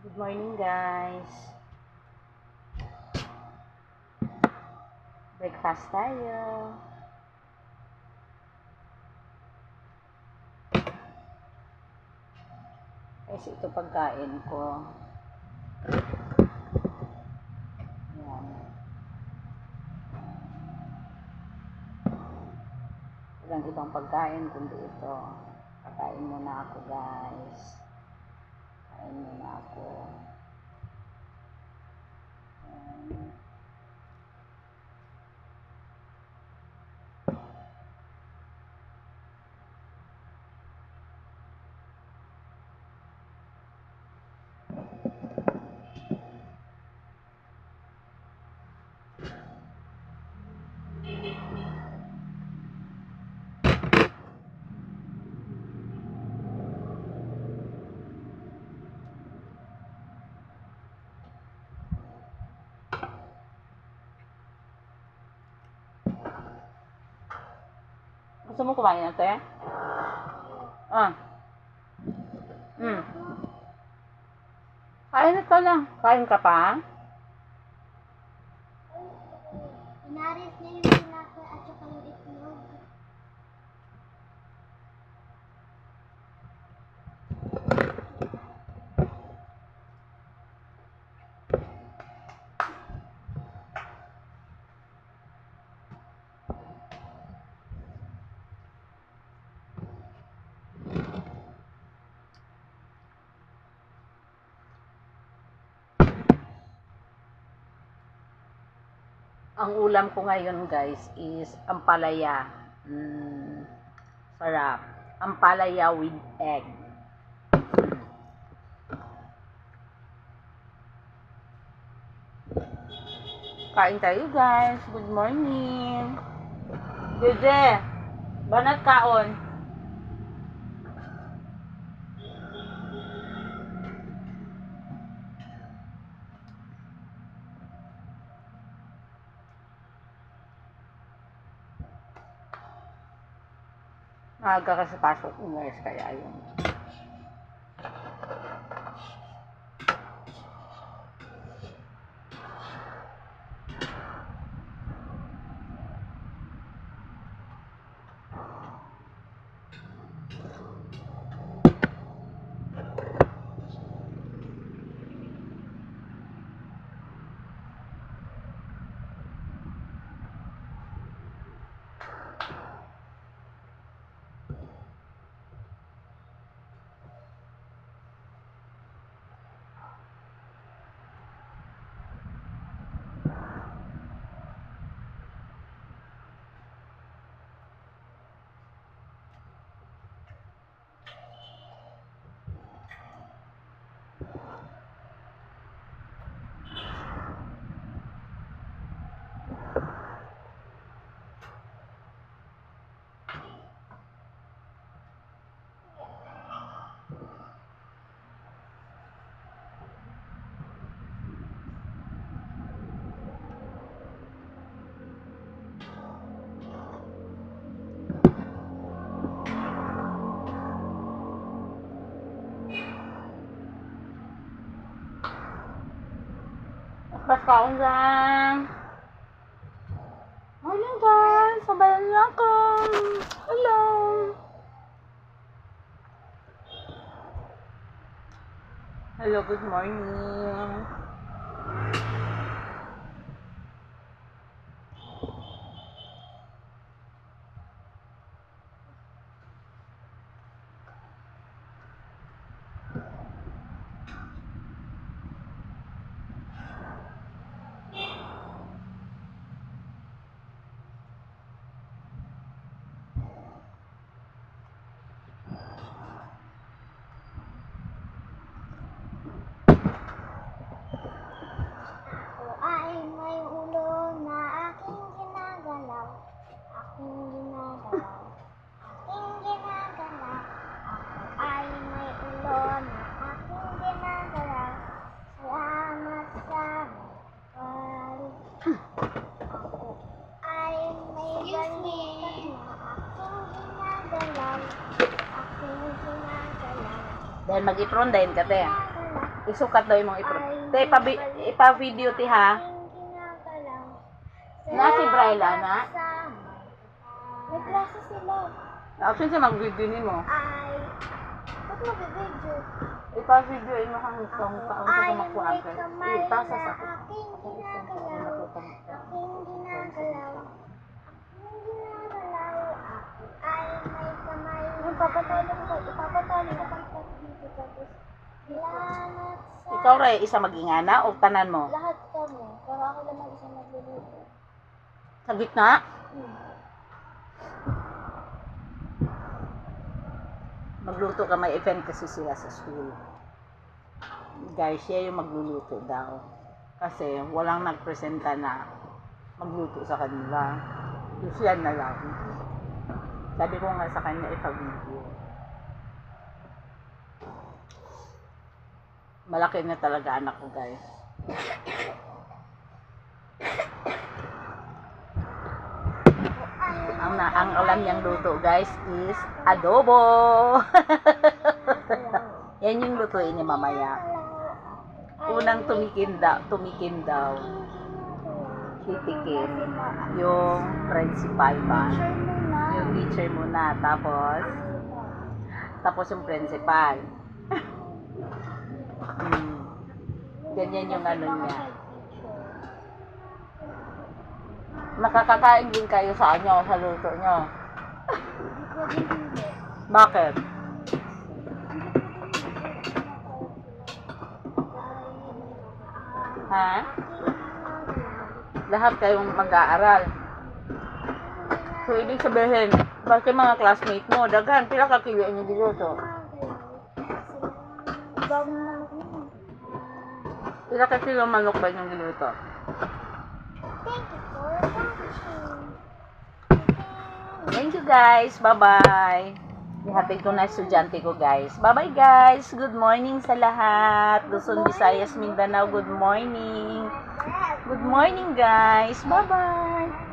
Good morning, guys. Breakfast tayo. Guys, ito pagkain ko. Ayan. Walang ibang pagkain kundi ito. Kakain muna ako, guys. Kain muna ako. Ayan. Gusto mo kumain natin? Kain ito lang. Kain ka pa? Inaris niya yung tinapay at saka yung itlog. Ang ulam ko ngayon, guys, is ampalaya. Sarap. Ampalaya with egg. Kain tayo, guys. Good morning. Jeje, banat kaon. Maaga ka sa pasok, umayos kaya yun. Pas kaon lang. Morning, guys. Sabayan niyo ako. Hello. Hello, good morning. Ako ay may ulo na aking ginagalaw. Aking ginagalaw. Aking ginagalaw. Ako ay may ulo na aking ginagalaw. Salamat sa pagpapali. Ako ay may balikat na aking ginagalaw. Aking ginagalaw. Dahil mag-ipron din ka, te. Ginagalaw. Isukat daw yung mga Te, ipa-video ti ha. Na si Bryla na? May klase sila. Action siya mag-video ni mo. Ba't mag-video? Ipa-video mo hang itong kaon sa Ay, kumakuha may ka. kamay Ipasa na sa aking ginagalaw. Aking ginagalaw. Aking ginagalaw. Ay, may kamay na... Ipapatalo ko pag dito. Tapos, salamat sa... Ikaw rin, isa mag-ingana o tanan mo? Lahat kami. Pero ako lang mag-isa nagluluto. Sa gitna? Magluto ka, may event kasi sila sa school. Guys, siya yung magluluto daw. Kasi walang nagpresenta na magluto sa kanila. So, siya na lang. Sabi ko nga sa kanya, ipa-video. Malaki na talaga anak ko, guys. Ang alam niyang luto, guys, is adobo. Yan yung lutuin niya mamaya. Unang tumikim daw. Titikim. Yung principal ba? Yung teacher muna. Tapos yung principal. Ganyan yung ano niya. Nakakakain din kayo sa luto nyo. Bakit? Ha? Lahat kayong mag-aaral. So, ibig sabihin, bakit mga classmate mo, daghan, pila ka kilo yung diluto? Pila ka kilo manok ba yung diluto? Thank you for watching. Thank you guys. Bye-bye. Ihatid ko na estudyante ko guys. Bye-bye guys. Good morning sa lahat. Luzon, Visayas, Mindanao. Good morning. Good morning guys. Bye-bye.